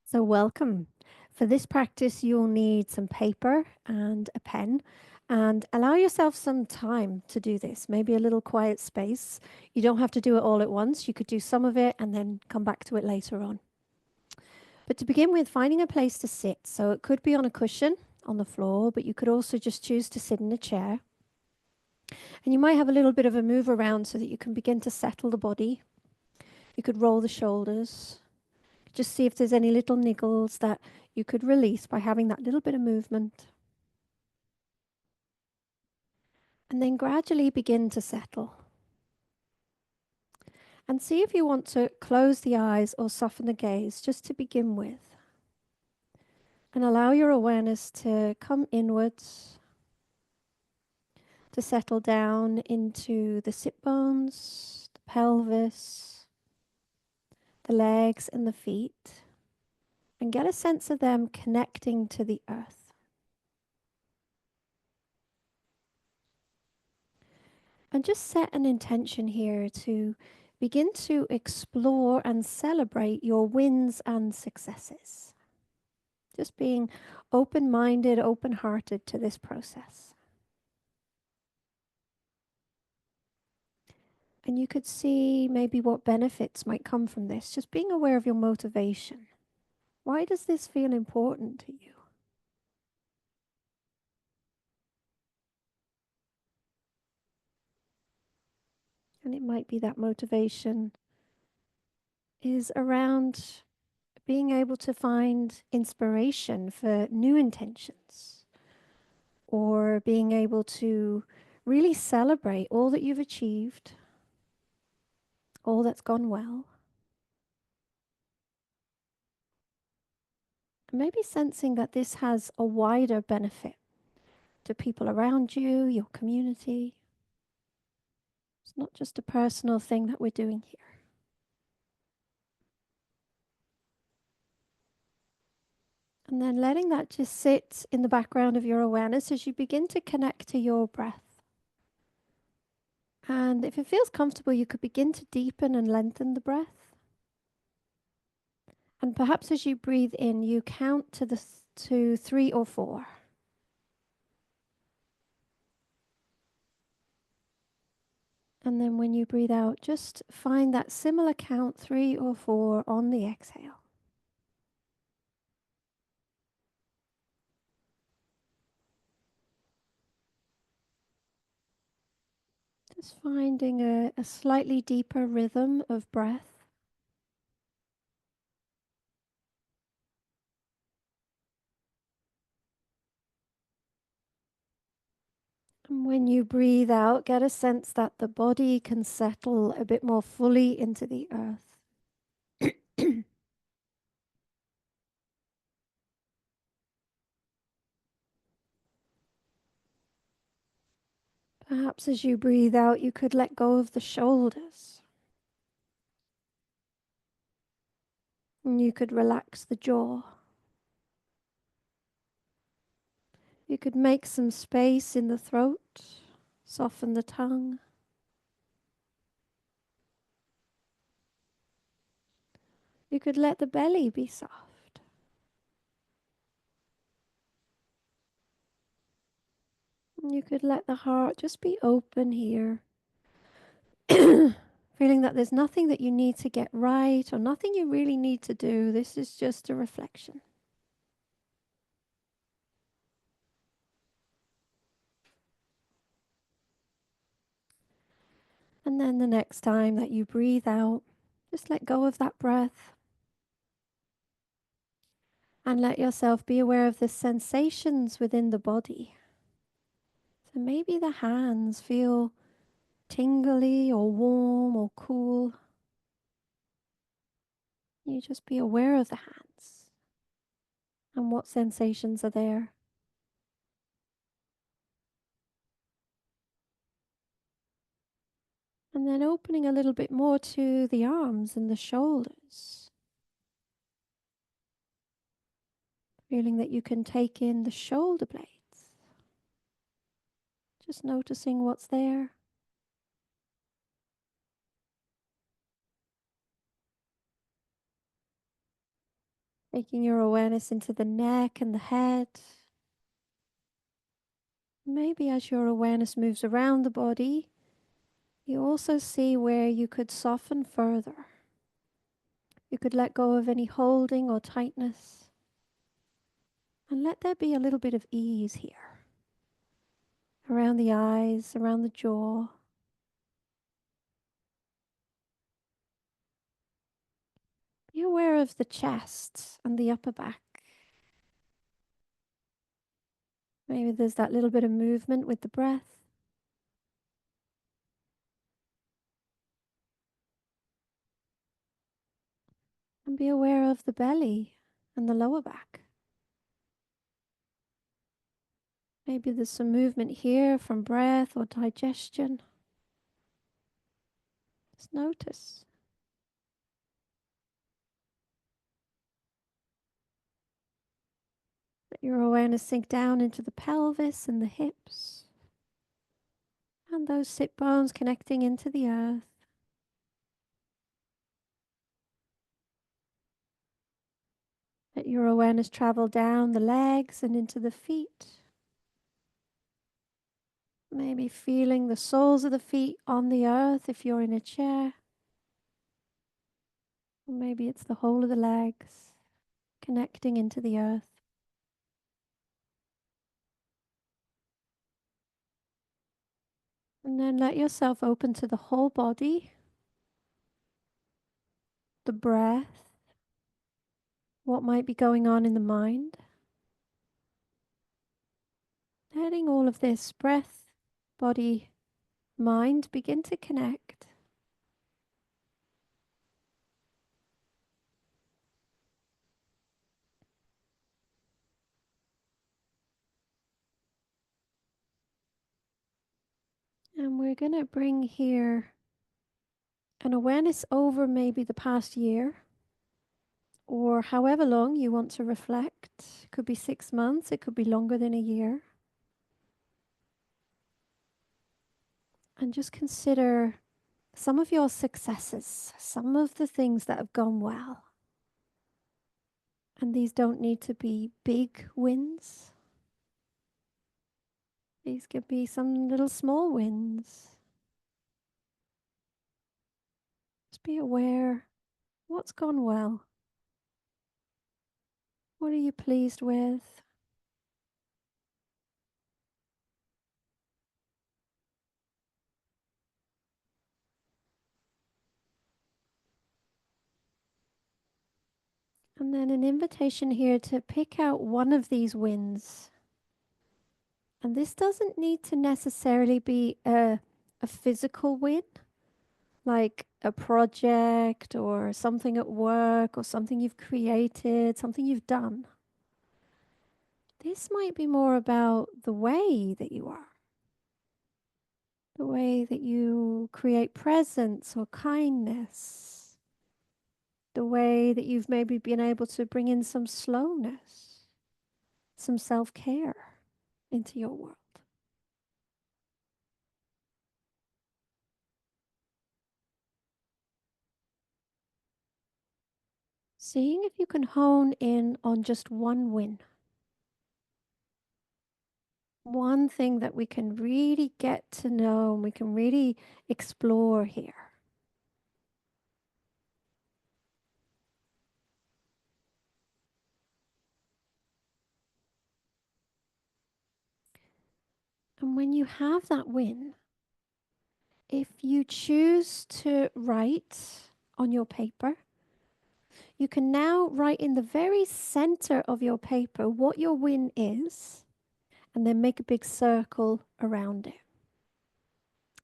So, welcome. For this practice, you'll need some paper and a pen, and allow yourself some time to do this, maybe a little quiet space. You don't have to do it all at once. You could do some of it and then come back to it later on. But to begin with, finding a place to sit. So, it could be on a cushion on the floor, but you could also just choose to sit in a chair. And you might have a little bit of a move around so that you can begin to settle the body. You could roll the shoulders. Just see if there's any little niggles that you could release by having that little bit of movement. And then gradually begin to settle. And see if you want to close the eyes or soften the gaze just to begin with. And allow your awareness to come inwards, to settle down into the sit bones, the pelvis, the legs and the feet, and get a sense of them connecting to the earth. And just set an intention here to begin to explore and celebrate your wins and successes. Just being open minded, open hearted to this process. And you could see maybe what benefits might come from this, just being aware of your motivation. Why does this feel important to you? And it might be that motivation is around being able to find inspiration for new intentions, or being able to really celebrate all that you've achieved, all that's gone well. And maybe sensing that this has a wider benefit to people around you, your community. It's not just a personal thing that we're doing here. And then letting that just sit in the background of your awareness as you begin to connect to your breath. And if it feels comfortable, you could begin to deepen and lengthen the breath. And perhaps as you breathe in, you count to 3 or 4. And then when you breathe out, just find that similar count, 3 or 4, on the exhale. Just finding a slightly deeper rhythm of breath. And when you breathe out, get a sense that the body can settle a bit more fully into the earth. Perhaps as you breathe out, you could let go of the shoulders. And you could relax the jaw. You could make some space in the throat, soften the tongue. You could let the belly be soft. You could let the heart just be open here. Feeling that there's nothing that you need to get right or nothing you really need to do. This is just a reflection. And then the next time that you breathe out, just let go of that breath and let yourself be aware of the sensations within the body. So maybe the hands feel tingly or warm or cool. You just be aware of the hands and what sensations are there. And then opening a little bit more to the arms and the shoulders. Feeling that you can take in the shoulder blades. Just noticing what's there. Taking your awareness into the neck and the head. Maybe as your awareness moves around the body, you also see where you could soften further. You could let go of any holding or tightness. And let there be a little bit of ease here. Around the eyes, around the jaw. Be aware of the chest and the upper back. Maybe there's that little bit of movement with the breath. And be aware of the belly and the lower back. Maybe there's some movement here from breath or digestion. Just notice. Let your awareness sink down into the pelvis and the hips. And those sit bones connecting into the earth. Let your awareness travel down the legs and into the feet. Maybe feeling the soles of the feet on the earth if you're in a chair. Or maybe it's the whole of the legs connecting into the earth. And then let yourself open to the whole body, the breath, what might be going on in the mind. Letting all of this breath, body, mind begin to connect. And we're going to bring here an awareness over maybe the past year or however long you want to reflect. It could be 6 months, it could be longer than a year. And just consider some of your successes, some of the things that have gone well. And these don't need to be big wins. These could be some little small wins. Just be aware what's gone well. What are you pleased with? And then an invitation here to pick out one of these wins. And this doesn't need to necessarily be a physical win, like a project or something at work or something you've created, something you've done. This might be more about the way that you are, the way that you create presence or kindness, the way that you've maybe been able to bring in some slowness, some self-care into your world. Seeing if you can hone in on just one win. One thing that we can really get to know and we can really explore here. And when you have that win, if you choose to write on your paper, you can now write in the very center of your paper what your win is, and then make a big circle around it.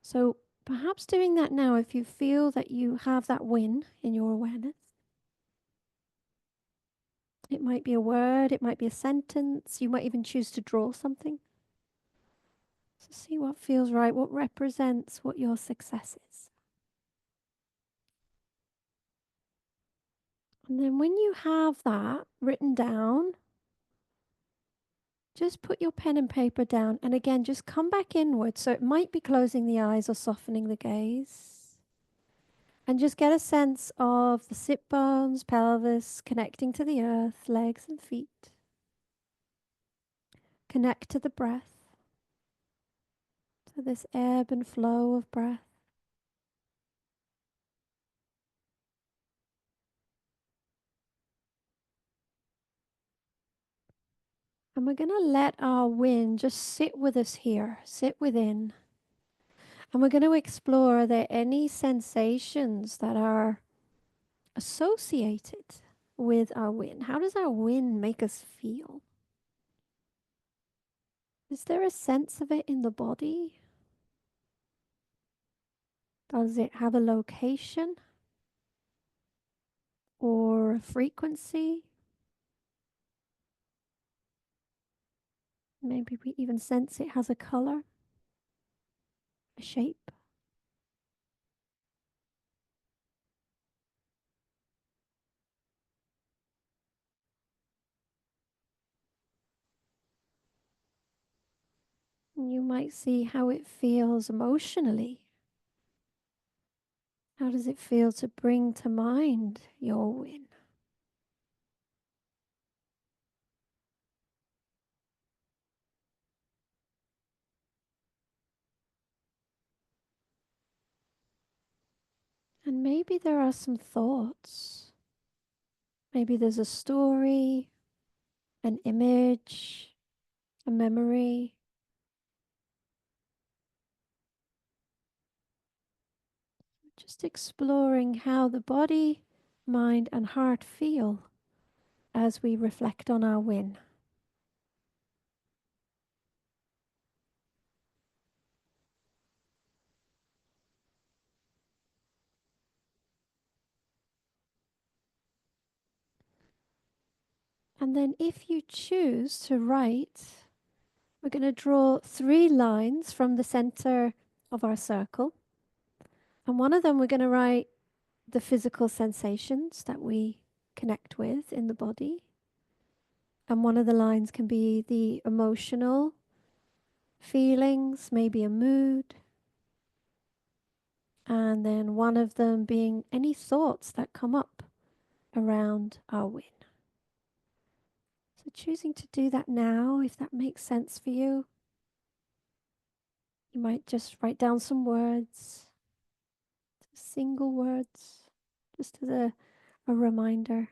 So perhaps doing that now, if you feel that you have that win in your awareness. It might be a word, it might be a sentence, you might even choose to draw something. So see what feels right, what represents what your success is. And then when you have that written down, just put your pen and paper down and again, just come back inward. So it might be closing the eyes or softening the gaze. And just get a sense of the sit bones, pelvis connecting to the earth, legs and feet. Connect to the breath, to this ebb and flow of breath. And we're going to let our wind just sit with us here, sit within. And we're going to explore, are there any sensations that are associated with our wind? How does our wind make us feel? Is there a sense of it in the body? Does it have a location or a frequency? Maybe we even sense it has a color, a shape. And you might see how it feels emotionally. How does it feel to bring to mind your win? And maybe there are some thoughts. Maybe there's a story, an image, a memory. Just exploring how the body, mind, and heart feel as we reflect on our win. And then, if you choose to write, we're going to draw 3 lines from the center of our circle. And one of them, we're going to write the physical sensations that we connect with in the body. And one of the lines can be the emotional feelings, maybe a mood. And then one of them being any thoughts that come up around our win. So choosing to do that now, if that makes sense for you. You might just write down some words, single words, just as a reminder.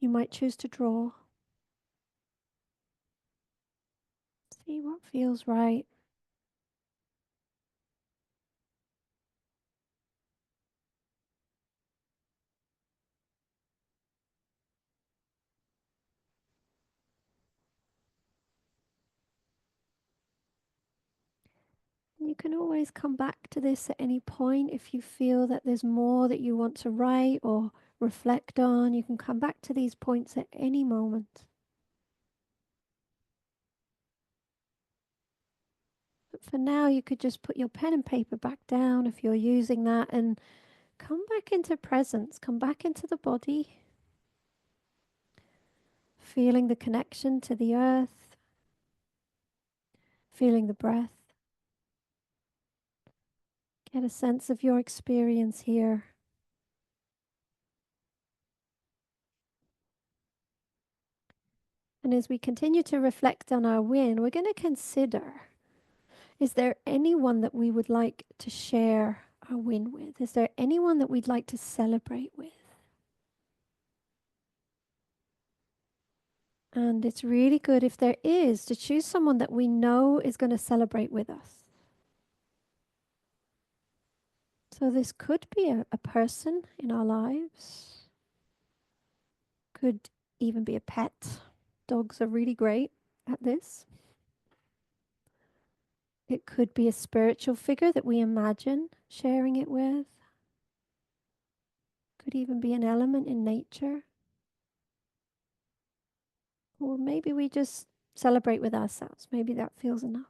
You might choose to draw. See what feels right. You can always come back to this at any point if you feel that there's more that you want to write or reflect on. You can come back to these points at any moment. But for now, you could just put your pen and paper back down if you're using that and come back into presence, come back into the body, feeling the connection to the earth, feeling the breath. Get a sense of your experience here. And as we continue to reflect on our win, we're going to consider, is there anyone that we would like to share our win with? Is there anyone that we'd like to celebrate with? And it's really good if there is to choose someone that we know is going to celebrate with us. So this could be a person in our lives, could even be a pet. Dogs are really great at this. It could be a spiritual figure that we imagine sharing it with. Could even be an element in nature. Or maybe we just celebrate with ourselves. Maybe that feels enough.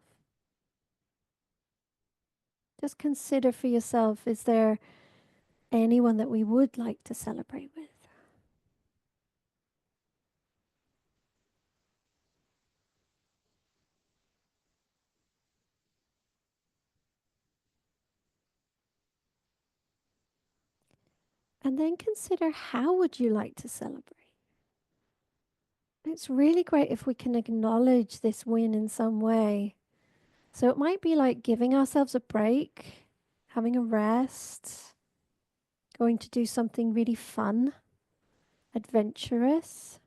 Just consider for yourself, is there anyone that we would like to celebrate with? And then consider, how would you like to celebrate? It's really great if we can acknowledge this win in some way. So it might be like giving ourselves a break, having a rest, going to do something really fun, adventurous.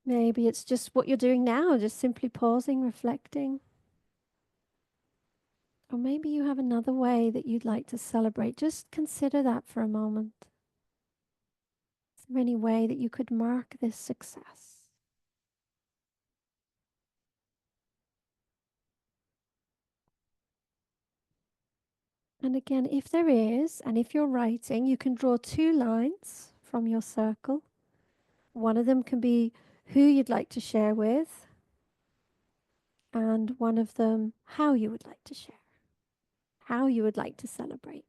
Maybe it's just what you're doing now, just simply pausing, reflecting. Or maybe you have another way that you'd like to celebrate. Just consider that for a moment. Is there any way that you could mark this success? And again, if there is, and if you're writing, you can draw two lines from your circle. One of them can be who you'd like to share with, and one of them how you would like to share, how you would like to celebrate.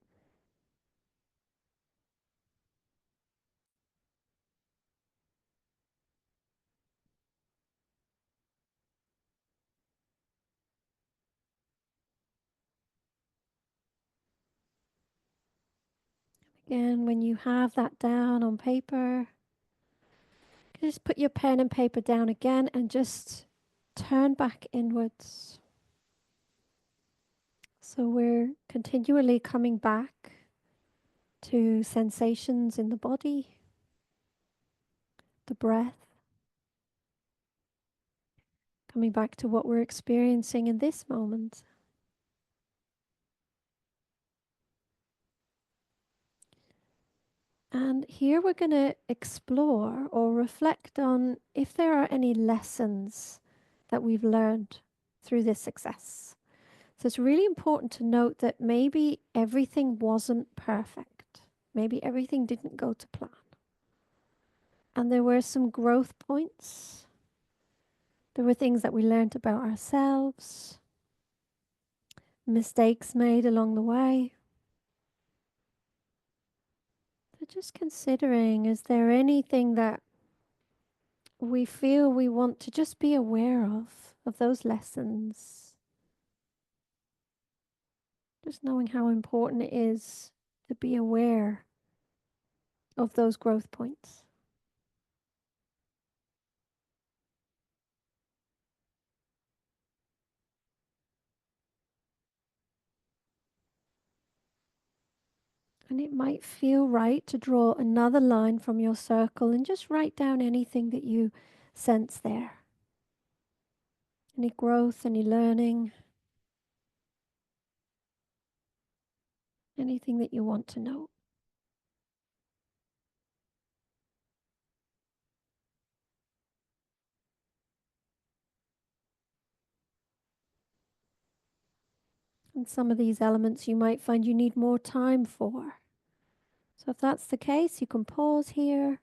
Again, when you have that down on paper, just put your pen and paper down again and just turn back inwards. So we're continually coming back to sensations in the body, the breath, coming back to what we're experiencing in this moment. And here we're going to explore or reflect on if there are any lessons that we've learned through this success. So it's really important to note that maybe everything wasn't perfect. Maybe everything didn't go to plan. And there were some growth points. There were things that we learned about ourselves, mistakes made along the way. So just considering, is there anything that we feel we want to just be aware of those lessons? Just knowing how important it is to be aware of those growth points. And it might feel right to draw another line from your circle and just write down anything that you sense there. Any growth, any learning, anything that you want to know. And some of these elements you might find you need more time for. So if that's the case, you can pause here.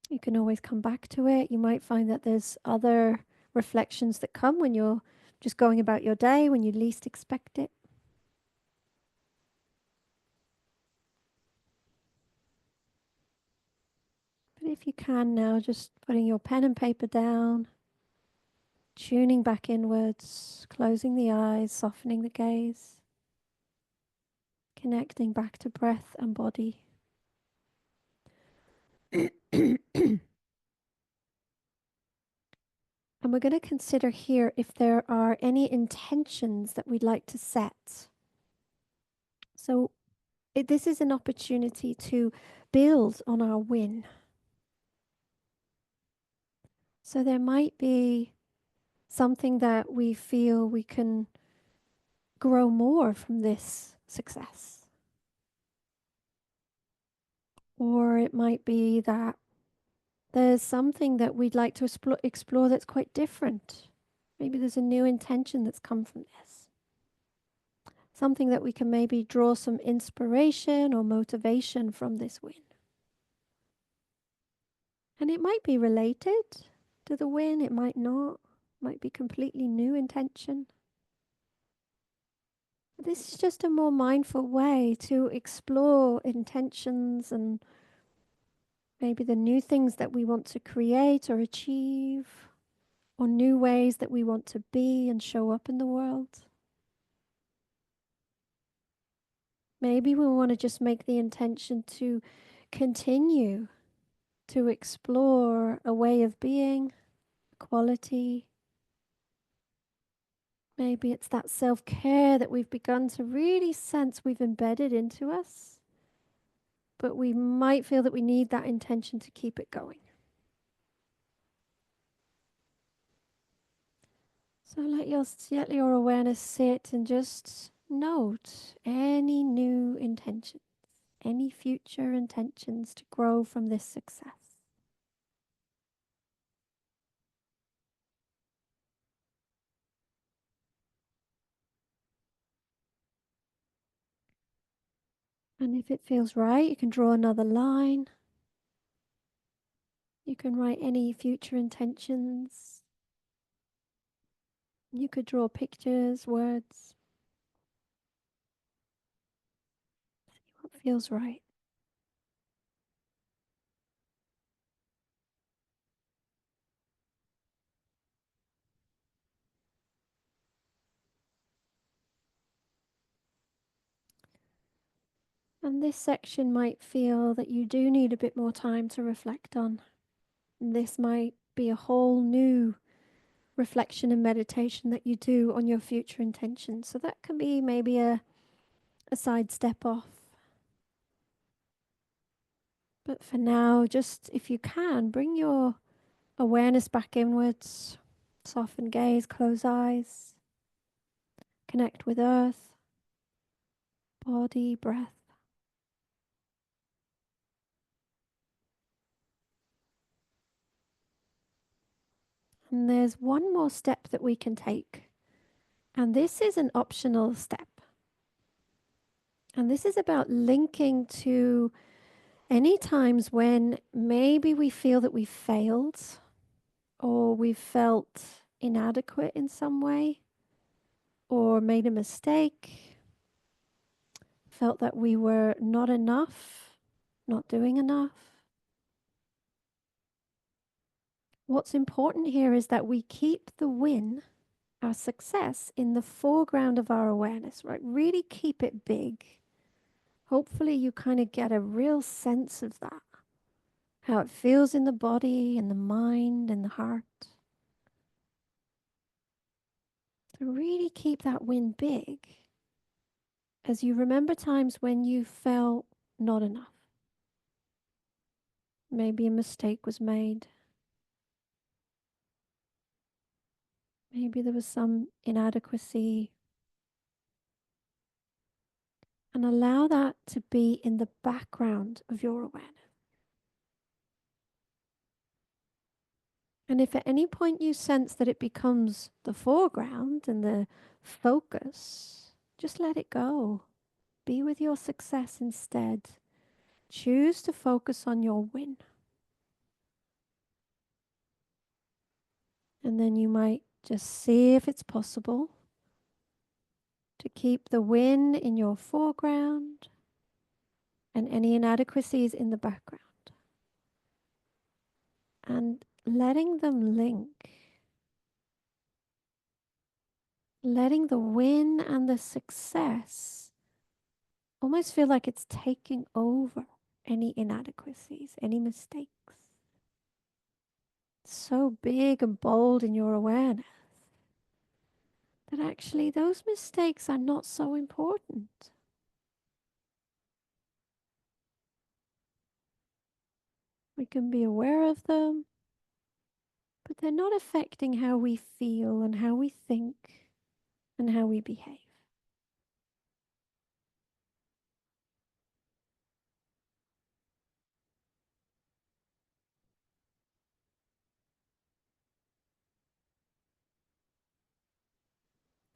You can always come back to it. You might find that there's other reflections that come when you're just going about your day, when you least expect it. But if you can now, just putting your pen and paper down, tuning back inwards, closing the eyes, softening the gaze, connecting back to breath and body. And we're going to consider here if there are any intentions that we'd like to set. So this is an opportunity to build on our win. So there might be something that we feel we can grow more from this success. Or it might be that there's something that we'd like to explore that's quite different. Maybe there's a new intention that's come from this. Something that we can maybe draw some inspiration or motivation from this win. And it might be related to the win, it might not. It might be completely new intention. This is just a more mindful way to explore intentions and maybe the new things that we want to create or achieve, or new ways that we want to be and show up in the world. Maybe we want to just make the intention to continue to explore a way of being, quality. Maybe it's that self care that we've begun to really sense we've embedded into us, but we might feel that we need that intention to keep it going. So let your awareness sit and just note any new intentions, any future intentions to grow from this success. And if it feels right, you can draw another line. You can write any future intentions. You could draw pictures, words, what feels right. And this section might feel that you do need a bit more time to reflect on. This might be a whole new reflection and meditation that you do on your future intentions. So that can be maybe a side step off. But for now, just if you can, bring your awareness back inwards. Soften gaze, close eyes, connect with earth, body, breath. And there's one more step that we can take. And this is an optional step. And this is about linking to any times when maybe we feel that we've failed or we've felt inadequate in some way or made a mistake, felt that we were not enough, not doing enough. What's important here is that we keep the win, our success, in the foreground of our awareness, right? Really keep it big. Hopefully, you kind of get a real sense of that, how it feels in the body, in the mind, in the heart. To really keep that win big as you remember times when you felt not enough. Maybe a mistake was made. Maybe there was some inadequacy. And allow that to be in the background of your awareness. And if at any point you sense that it becomes the foreground and the focus, just let it go. Be with your success instead. Choose to focus on your win. And then you might just see if it's possible to keep the win in your foreground and any inadequacies in the background. And letting them link. Letting the win and the success almost feel like it's taking over any inadequacies, any mistakes. It's so big and bold in your awareness that actually those mistakes are not so important. We can be aware of them, but they're not affecting how we feel and how we think and how we behave.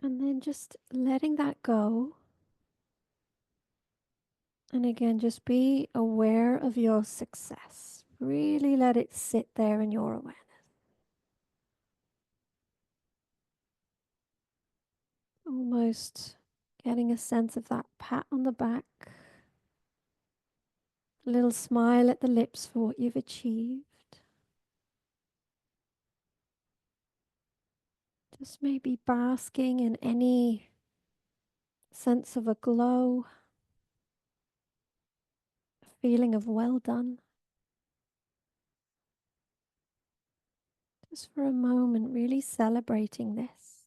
And then just letting that go. And again, just be aware of your success. Really let it sit there in your awareness. Almost getting a sense of that pat on the back, a little smile at the lips for what you've achieved. Just maybe basking in any sense of a glow, feeling of well done. Just for a moment, really celebrating this,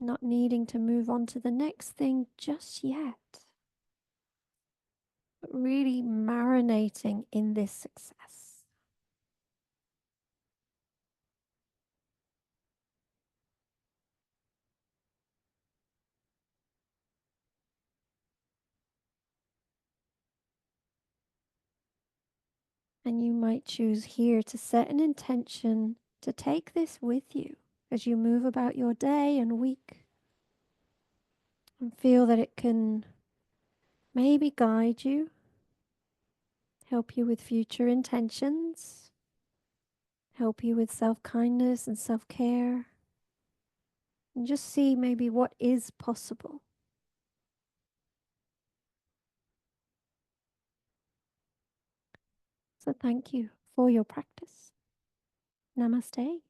not needing to move on to the next thing just yet, but really marinating in this success. And you might choose here to set an intention to take this with you as you move about your day and week, and feel that it can maybe guide you, help you with future intentions, help you with self kindness and self care, and just see maybe what is possible. So, thank you for your practice. Namaste.